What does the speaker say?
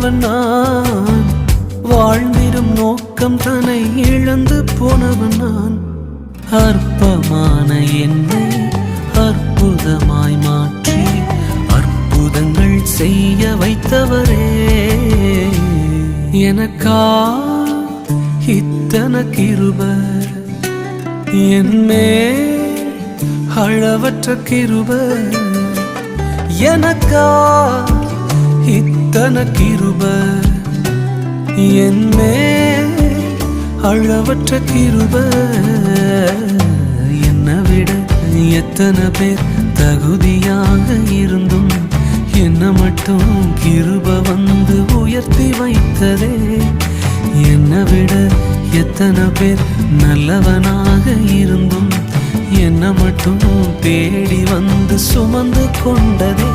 போனவன் நான், வாழ்ந்திடும் நோக்கம் தன்னை இழந்து போனவன் நான். அற்பமான என்னை அற்புதமாய் மாற்றி அற்புதங்கள் செய்ய வைத்தவரே, எனக்கா இத்தனை கிருபை, என்மே அளவற்ற கிருபை, எனக்கா இத்தனை கிருபை, என்மே அளவற்ற கிருபை. என்னை விட எத்தனை பேர் தகுதியாக இருந்தும் என்ன மட்டும் கிருபை வந்து உயர்த்தி வைத்ததே. என்னை விட எத்தனை பேர் நல்லவனாக இருந்தும் என்ன மட்டும் தேடி வந்து சுமந்து கொண்டதே.